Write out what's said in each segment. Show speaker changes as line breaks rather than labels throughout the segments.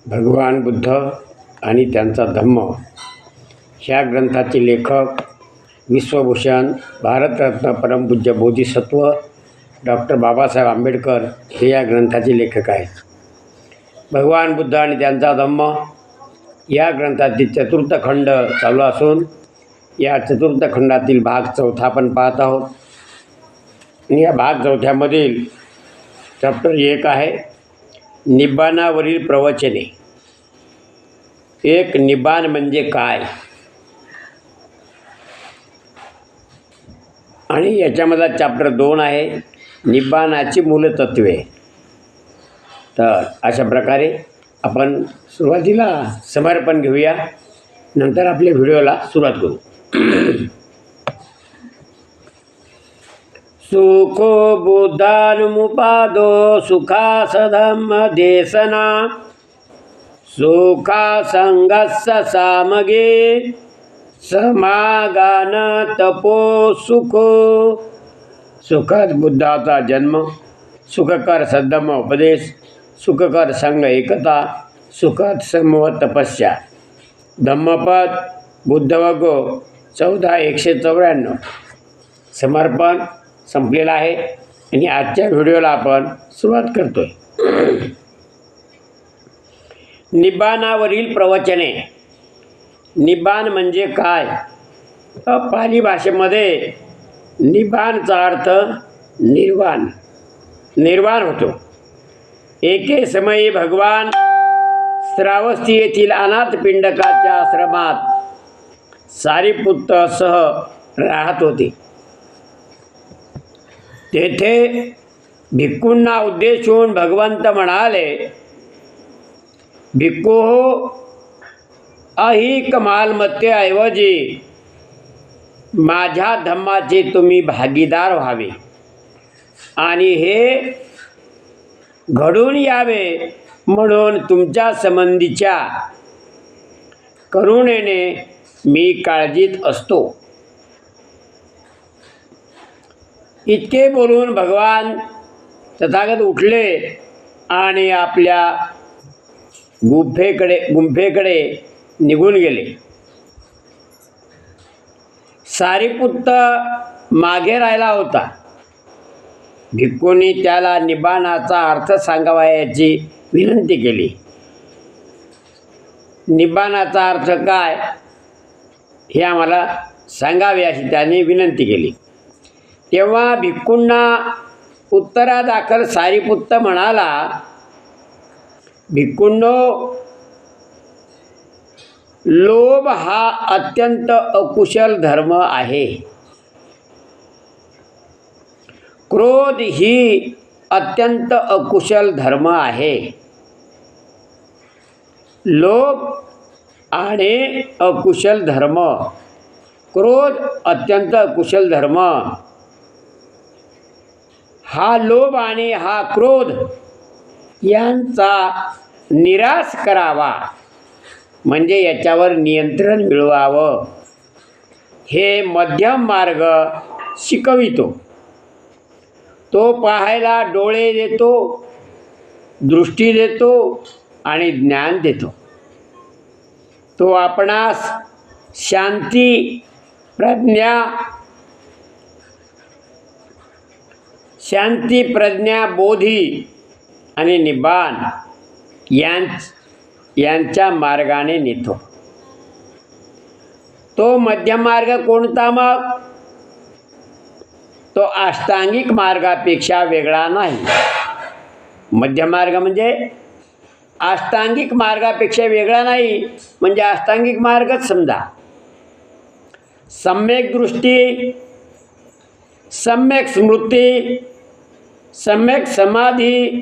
भगवान बुद्ध आणि त्यांचा धम्म ह्या ग्रंथाचे लेखक विश्वभूषण भारतरत्न परमपूज्य बोधिसत्व डॉक्टर बाबासाहेब आंबेडकर हे या ग्रंथाचे लेखक आहेत. भगवान बुद्ध आणि त्यांचा धम्म या ग्रंथातील चतुर्थ खंड चालू असून या चतुर्थ खंडातील भाग चौथा आपण पाहत आहोत. आणि या भाग चौथ्यामधील चॅप्टर 1 आहे निब्बाणावरील प्रवचने. एक निब्बाण म्हणजे काय आणि याच्यामधला चॅप्टर 2 आहे निब्बाणाची मूलतत्वे. तर अशा प्रकारे आपण सुरुवातीला समर्पण घेऊया, नंतर आपल्या व्हिडिओला सुरुवात करू. सुखो बुद्धानुमुपादो सुखासधम्म देशना सुखा संगस्य सामगे समागान तपो सुखो. सुखद बुद्धाचा जन्म, सुखकर सद्धम्म उपदेश, सुखकर संघ एकता, सुखद समूह तपस्या. धम्मपद बुद्धवगो 14:194. समर्पण संपलेलं आहे आणि आजच्या व्हिडिओला आपण सुरुवात करतोय. निब्बाणावरील प्रवचने. निब्बाण म्हणजे काय? पाली भाषेमध्ये निब्बाणचा अर्थ निर्वाण होतो. एके समयी भगवान श्रावस्ती येथील अनाथपिंडकाच्या आश्रमात सारिपुत्तसह राहत होते. तेथे भिक्खूंना उद्देशून भगवंत म्हणाले, भिक्खू हो, अहिक मालमत्तेऐवजी माझ्या धम्माचे तुम्ही भागीदार व्हावे आणि हे घडून यावे म्हणून तुमच्या संबंधीच्या करुणेने मी काळजीत असतो. इतके बोलून भगवान तथागत उठले आणि आपल्या गुंफेकडे निघून गेले. सारिपुत्त मागे राहिला होता. भिक्खूंनी त्याला निब्बाणाचा अर्थ सांगावयाची विनंती केली. निब्बाणाचा अर्थ काय हे आम्हाला सांगावे अशी त्याने विनंती केली. तेव्हा भिक्खूंना उत्तरादाखल सारिपुत्त म्हणाला, भिक्खूंनो, लोभ हा अत्यंत अकुशल धर्म आहे. क्रोध ही अत्यंत अकुशल धर्म आहे. लोभ आणि अकुशल धर्म, क्रोध अत्यंत अकुशल धर्म. हा लोभ आणि हा क्रोध यांचा निराश करावा म्हणजे याच्यावर नियंत्रण मिळवावं हे मध्यम मार्ग शिकवितो. तो पाहायला डोळे देतो, दृष्टी देतो आणि ज्ञान देतो. तो आपणास शांती, प्रज्ञा, बोधी आणि निब्बाण यांच्या मार्गाने नेतो. तो मध्यम मार्ग कोणता मग? तो अष्टांगिक मार्गापेक्षा वेगळा नाही. मध्यम मार्ग म्हणजे अष्टांगिक मार्गापेक्षा वेगळा नाही, म्हणजे अष्टांगिक मार्गच समजा. सम्यक दृष्टी, सम्यक स्मृती, सम्यक समाधी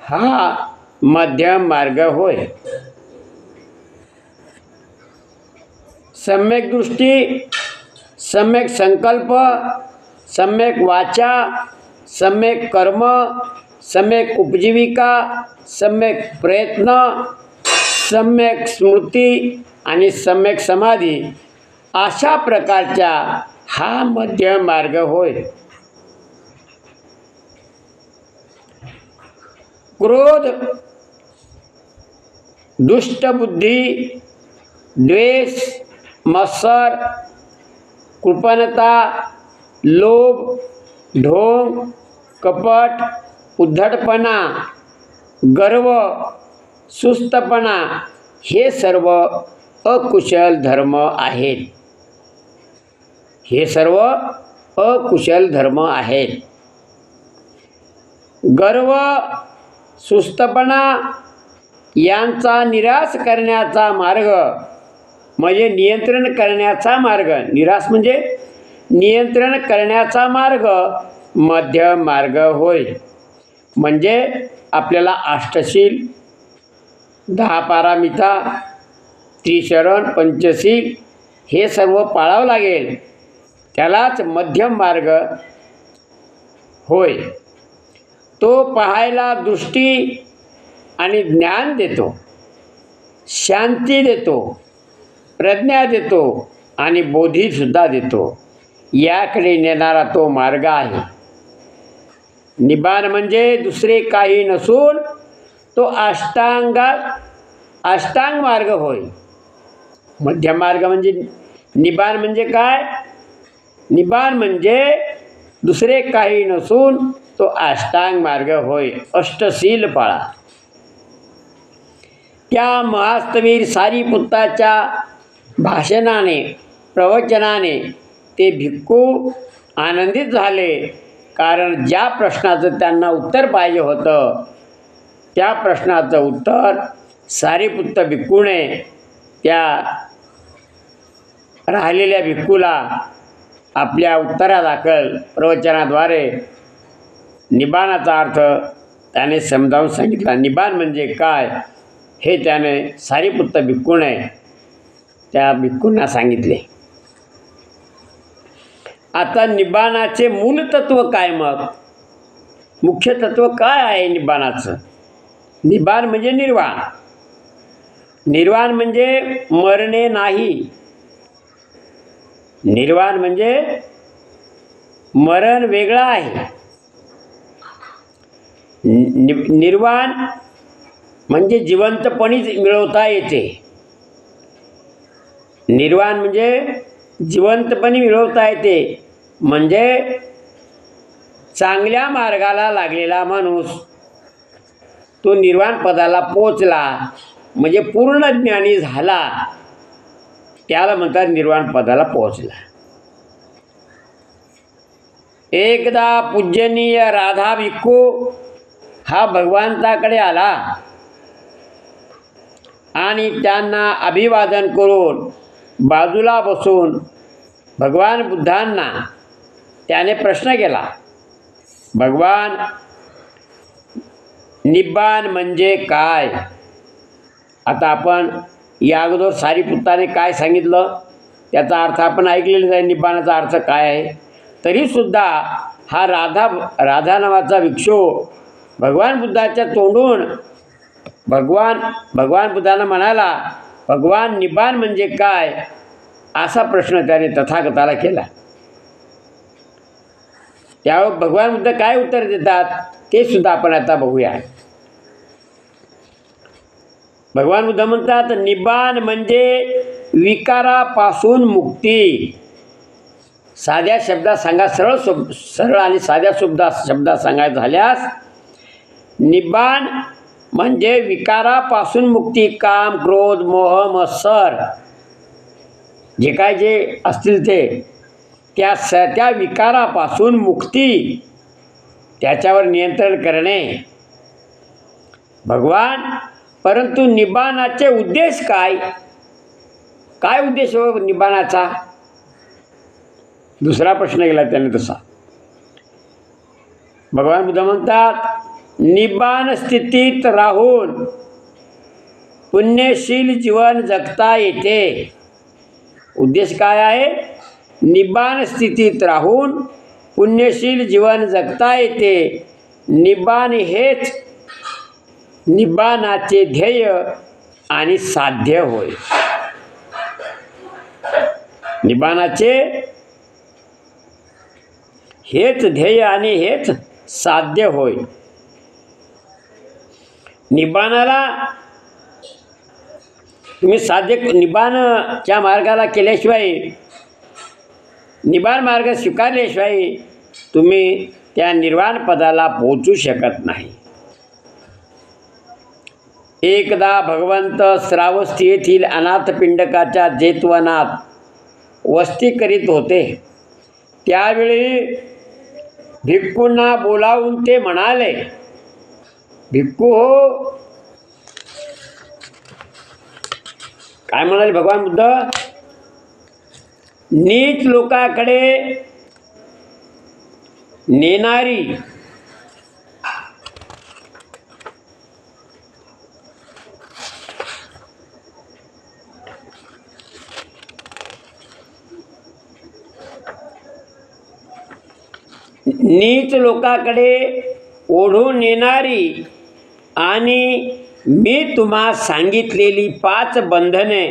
हा मध्यम मार्ग होय. सम्यक दृष्टी, सम्यक संकल्प, सम्यक वाचा, सम्यक कर्म, सम्यक उपजीविका, सम्यक प्रयत्न, सम्यक स्मृती आणि सम्यक समाधी अशा प्रकारचा हा मध्यम मार्ग होय. क्रोध दुष्टबुद्धी, द्वेष, मत्सर, कृपणता, लोभ, ढोंग, कपट, उद्धटपणा, गर्व, सुस्तपणा हे सर्व अकुशल धर्म आहेत. हे सर्व अकुशल धर्म आहेत. गर्व, सुस्तपणा यांचा निराश करण्याचा मार्ग म्हणजे नियंत्रण करण्याचा मार्ग, निराश म्हणजे नियंत्रण करण्याचा मार्ग मध्यम मार्ग होय. म्हणजे आपल्याला अष्टशील, 10 पारामिता, त्रिशरण, पंचशील हे सर्व पाळावं लागेल. त्यालाच मध्यम मार्ग होय. तो पाहायला दृष्टी आणि ज्ञान देतो, शांती देतो, प्रज्ञा देतो आणि बोधीसुद्धा देतो. याकडे नेणारा तो मार्ग आहे. निब्बाण म्हणजे दुसरे काही नसून तो अष्टांग मार्ग होय. मध्यम मार्ग म्हणजे निब्बाण म्हणजे काय? निब्बाण म्हणजे दुसरे काही नसून तो अष्टांग मार्ग होय. अष्टशील पाळा. त्या महास्तवीर सारीपुत्ताच्या भाषणाने, प्रवचनाने ते भिक्खू आनंदित झाले. कारण ज्या प्रश्नाचं त्यांना उत्तर पाहिजे होतं त्या प्रश्नाचं उत्तर सारीपुत्त भिक्खूने त्या राहिलेल्या भिक्खूला आपल्या उत्तरादाखल प्रवचनाद्वारे निब्बाणाचा अर्थ त्याने समजावून सांगितला. निब्बाण म्हणजे काय हे त्याने सारीपुत्त भिक्खूने त्या भिक्खूंना सांगितले. आता निब्बाणाचे मूल तत्व काय? मग मुख्य तत्व काय आहे निब्बाणाचं? निब्बाण म्हणजे निर्वाण. निर्वाण म्हणजे मरणे नाही. निर्वाण म्हणजे मरण वेगळं आहे. निर्वाण म्हणजे जिवंतपणीच मिळवता येते. निर्वाण म्हणजे जिवंतपणी मिळवता येते. म्हणजे चांगल्या मार्गाला लागलेला माणूस तो निर्वाण पदाला पोचला म्हणजे पूर्ण ज्ञानी झाला, त्याला म्हणतात निर्वाण पदाला पोचला. एकदा पूजनीय राधा भिक्खू हा भगवंताकडे आला आणि त्यांना अभिवादन करून बाजूला बसून भगवान बुद्धांना त्याने प्रश्न केला, भगवान, निब्बाण म्हणजे काय? आता आपण या अगोदर सारीपुत्ताने काय सांगितलं त्याचा अर्थ आपण ऐकलेलाच आहे. निब्बाणाचा अर्थ काय आहे? तरीसुद्धा हा राधा नावाचा भिक्षू भगवान बुद्धाच्या तोंडून भगवान बुद्धांना म्हणाला, भगवान निब्बाण म्हणजे काय? असा प्रश्न त्याने तथागताला केला. त्यावर भगवान बुद्ध काय उत्तर देतात ते सुद्धा आपण आता बघूया. भगवान बुद्ध म्हणतात, निब्बाण म्हणजे विकारापासून मुक्ती. साध्या शब्दात सांगा, सरळ आणि साध्या शब्दात सांगायचं झाल्यास निब्बाण म्हणजे विकारापासून मुक्ती. काम, क्रोध, मोह, मत्सर जे असतील ते त्या विकारापासून मुक्ती, त्याच्यावर नियंत्रण करणे भगवान. परंतु निब्बाणाचे उद्देश काय? काय उद्देश हो निब्बाणाचा? दुसरा प्रश्न केला त्याने तसा. भगवान बुद्ध म्हणतात, निब्बाण स्थितीत राहून पुण्यशील जीवन जगता येते. उद्देश काय आहे? निब्बाण स्थितीत राहून पुण्यशील जीवन जगता येते. निब्बाण हेच निब्बाणाचे ध्येय आणि साध्य होय. निब्बाणाचे हेच ध्येय आणि हेच साध्य होय. निब्बाणाला तुम्ही साधक निबाणच्या मार्गाला केल्याशिवाय, निबाण मार्ग स्वीकारल्याशिवाय तुम्ही त्या निर्वाण पदाला पोहोचू शकत नाही. एकदा भगवंत श्रावस्ती येथील अनाथपिंडकाच्या जेतवनात वस्ती करीत होते. त्यावेळी भिक्खूंना बोलावून ते म्हणाले, भिक्खू हो. काय म्हणाले भगवान बुद्ध? नीच लोकांकडे नेणारी नीच लोकांकडे ओढून नेणारी आणि मी तुम्हा सांगितलेली 5 बंधने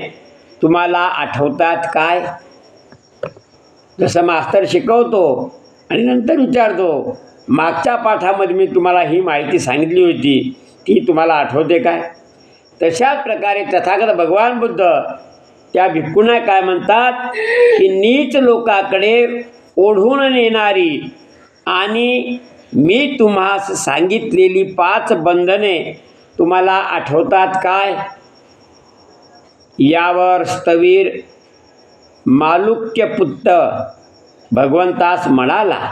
तुम्हाला आठवतात काय? जसं मास्तर शिकवतो आणि नंतर विचारतो, मागच्या पाठामध्ये मी तुम्हाला ही माहिती सांगितली होती, ती तुम्हाला आठवते काय? तशाच प्रकारे तथागत भगवान बुद्ध त्या भिक्खूंना काय म्हणतात की नीच लोकांकडे ओढून नेणारी आणि मी तुम्हास सांगितलेली 5 बंधने तुम्हाला आठवतात काय? यावर स्थवीर मालुक्यपुत्र भगवंतास म्हणाला,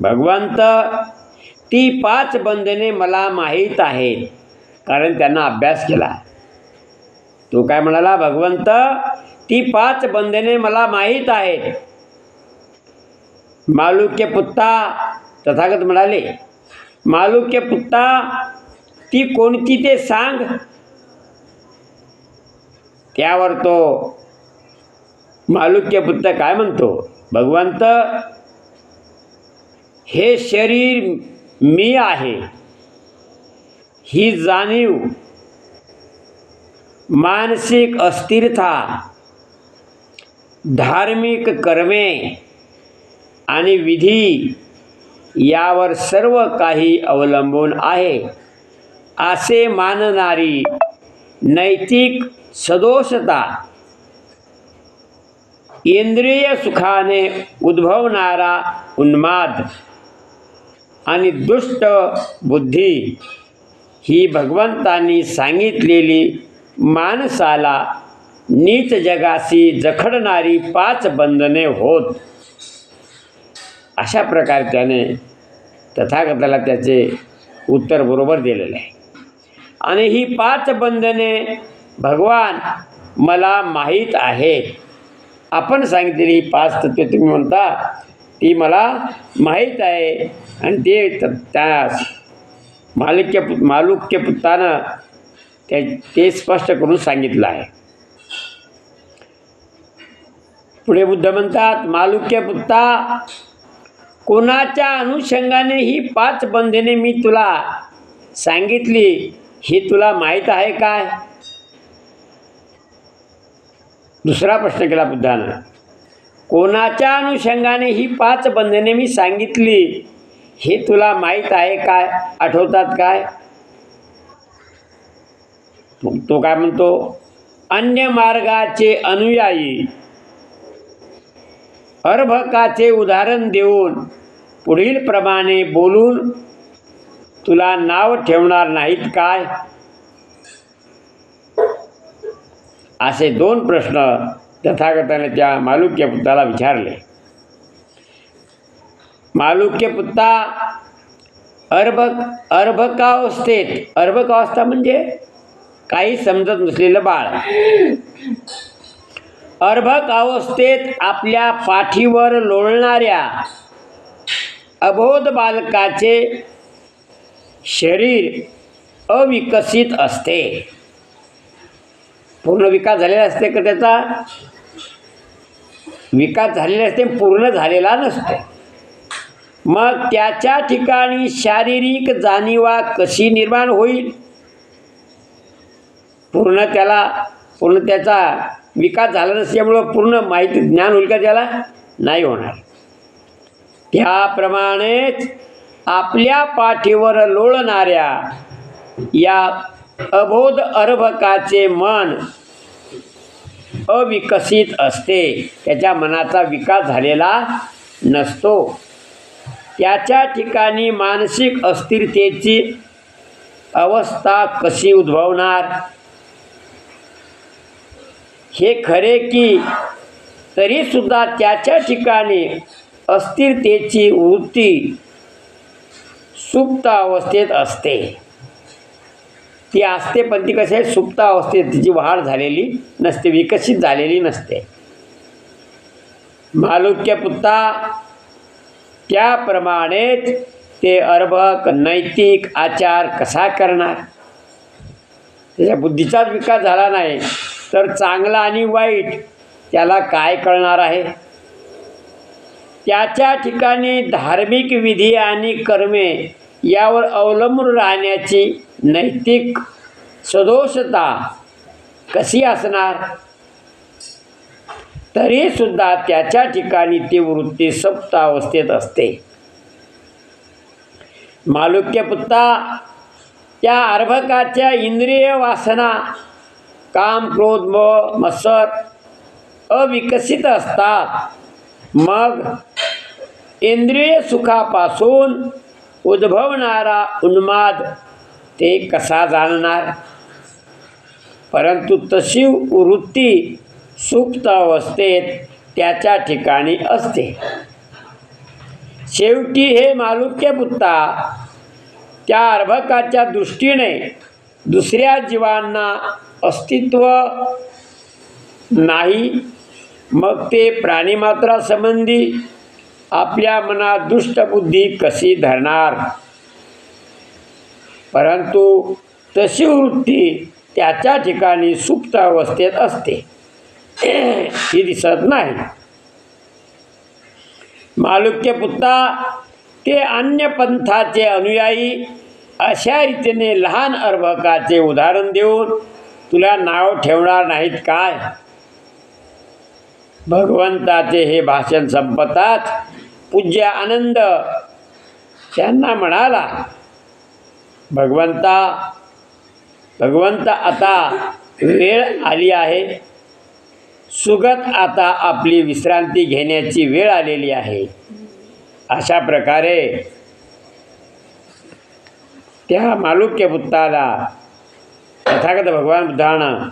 भगवंत, ती 5 बंधने मला माहीत आहेत, कारण त्यांना अभ्यास केला. तो काय म्हणाला? भगवंत, ती 5 बंधने मला माहीत आहेत. मालुक्यपुत्ता, तथागत म्हणाले, मालुक्यपुत्ता, ती कोणती ते सांग. त्यावर तो मालुक्यपुत्र काय म्हणतो? भगवंत, हे शरीर मी आहे, ही जाणीव, मानसिक अस्थिरता, धार्मिक कर्मे आणि विधी यावर सर्व काही अवलंबून आहे असे मानणारी नैतिक सदोषता, इंद्रिय सुखाने उद्भवणारा उन्माद आणि दुष्ट बुद्धी ही भगवंतांनी सांगितलेली माणसाला नीच जगाशी जखडणारी 5 बंधने होत. अशा प्रकारे त्याने तथागताला त्याचे उत्तर बरोबर दिलेले आहे. आणि ही 5 बंधने भगवान मला माहीत आहे. आपण सांगितलेली ही 5 तत्त्वे तुम्ही म्हणता ती मला माहीत आहे. आणि ते त्या मालुक्यपुत्रानं ते स्पष्ट करून सांगितलं आहे. पुढे बुद्ध म्हणतात, मालुक्यपुत्रा, कोणाच्या अनुषंगाने ही 5 बंधने मी तुला सांगितली हे तुला माहीत आहे काय? दुसरा प्रश्न केला बुद्धानं. कोणाच्या अनुषंगाने ही 5 बंधने मी सांगितली हे तुला माहीत आहे काय? आठवतात काय? तो काय म्हणतो? अन्य मार्गाचे अनुयायी अर्भकाचे उदाहरण देऊन पुढील प्रमाणे बोलून तुला नाव ठेवणार नाहीत काय? असे 2 प्रश्न तथागताने त्या मालुक्यपुत्राला विचारले. मालुक्यपुत्रा, अर्भकावस्थेत, अर्भकावस्था म्हणजे काही समजत नसलेलं बाळ, अर्भक अवस्थेत आपल्या पाठीवर लोळणाऱ्या अबोध बालकाचे शरीर अविकसित असते. पूर्ण विकास झालेला असते का? त्याचा विकास झालेला असते, पूर्ण झालेला नसतो. मग त्याच्या ठिकाणी शारीरिक जाणीवा कशी निर्माण होईल? पूर्ण त्याचा विकास झाला नसल्यामुळं पूर्ण माहिती ज्ञान होईल का त्याला? नाही होणार. त्याप्रमाणेच आपल्या पाठीवर लोळणाऱ्या या अबोध अर्भकाचे मन अविकसित असते, त्याच्या मनाचा विकास झालेला नसतो. त्याच्या ठिकाणी मानसिक अस्थिरतेची अवस्था कशी उद्भवणार? हे खरे की तरीसुद्धा त्याच्या ठिकाणी अस्थिरतेची वृत्ती सुप्त अवस्थेत असते. ती असते, पण ती कशी आहे? सुप्त अवस्थेत. तिची वाढ झालेली नसते, विकसित झालेली नसते. मालुक्यपुत्ता त्याप्रमाणेच ते अर्भक नैतिक आचार कसा करणार? त्याच्या बुद्धीचाच विकास झाला नाही तर चांगला आणि वाईट त्याला काय कळणार आहे? त्याच्या ठिकाणी धार्मिक विधी आणि कर्मे यावर अवलंबून राहण्याची नैतिक सदोषता कशी असणार? तरीसुद्धा त्याच्या ठिकाणी ती वृत्ती सुप्त अवस्थेत असते. मालुक्यपुत्ता त्या अर्भकाच्या इंद्रिय वासना काम क्रोध मोह मत्सर अविकसित असतात. मग इंद्रिय सुखापासून उद्भवणारा उन्माद ते कसा जाणणार? परंतु तशी वृत्ती सुप्त अवस्थेत त्याच्या ठिकाणी असते. शेवटी हे मालुक्यपुत्ता त्या अर्भकाच्या दृष्टीने दुसऱ्या जीवांना अस्तित्व नाही. मग ते प्राणीमात्रासंबंधी आपल्या मनात दुष्टबुद्धी कशी धरणार? परंतु तशी वृत्ती त्याच्या ठिकाणी सुप्त अवस्थेत असते, ही दिसत नाही. मालुक्यपुत्ता ते अन्य पंथाचे अनुयायी अशा रीतीने लहान अर्भकाचे उदाहरण देऊन तुला नाव ठेवणार नाहीत काय? भगवंताचे हे भाषण संपताच पूज्य आनंद त्यांना म्हणाला, भगवंत आता वेळ आली आहे. सुगत आता आपली विश्रांती घेण्याची वेळ आलेली आहे. अशा प्रकारे त्या मालुक्यपुत्ताला तथागत भगवान बुद्धानं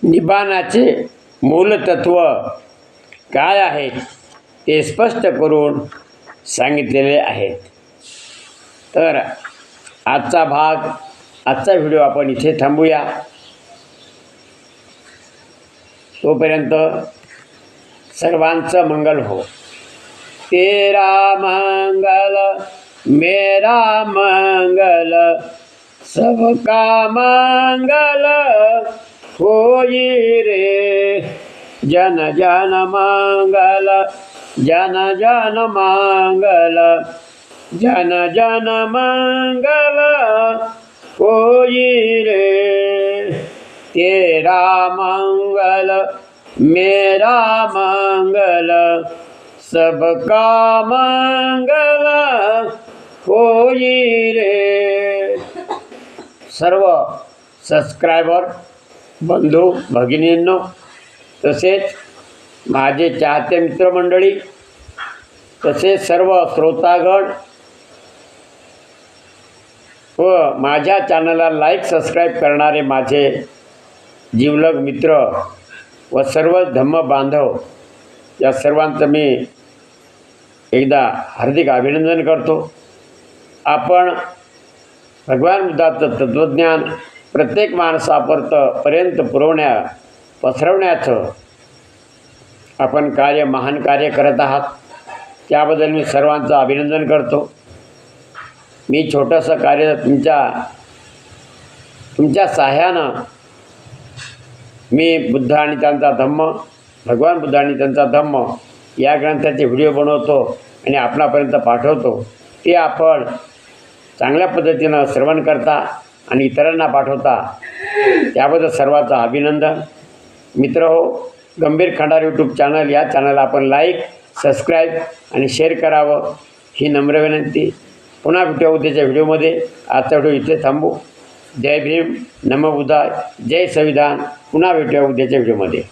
निब्बाणाचे मूलतत्व काय आहे ते स्पष्ट करून सांगितलेले आहेत. तर आजचा व्हिडिओ आपण इथे थांबूया. तोपर्यंत सर्वांचं मंगल हो. तेरा मंगल मेरा मंगल सबका मंगल होई रे. जन जन मंगल जन जन मंगल जन जन मंगल होई रे. तेरा मंगल मेरा मंगल सबका मंगल होई रे. सर्व सबस्क्रायबर बंधू भगिनींनो, तसेच माझे चाहते मित्रमंडळी, तसेच सर्व श्रोतागण व माझ्या चॅनलला लाईक सबस्क्राईब करणारे माझे जिवलग मित्र व सर्व धम्म बांधव, या सर्वांचं मी एकदा हार्दिक अभिनंदन करतो. आपण भगवान बुद्धाचं तत्त्वज्ञान प्रत्येक माणसापर्यंत पसरवण्याचं आपण महान कार्य करत आहात. त्याबद्दल मी सर्वांचं अभिनंदन करतो. मी छोटंसं कार्य तुमच्या सहाय्यानं मी बुद्ध आणि त्यांचा धम्म, भगवान बुद्ध आणि त्यांचा धम्म या ग्रंथाचे व्हिडिओ बनवतो आणि आपणापर्यंत पाठवतो. ते आपण चांगल्या पद्धतीनं श्रवण करता आणि इतरांना पाठवता, त्याबद्दल सर्वांचं अभिनंदन. मित्रहो, गंभीर खंडार यूट्यूब चॅनल, या चॅनलला आपण लाईक सबस्क्राईब आणि शेअर करावं ही नम्र विनंती. पुन्हा भेटूया उद्याच्या व्हिडिओमध्ये. आजचा व्हिडिओ इथे थांबू. जय भीम, नमो बुद्धाय, जय संविधान. पुन्हा भेटूया उद्याच्या व्हिडिओमध्ये.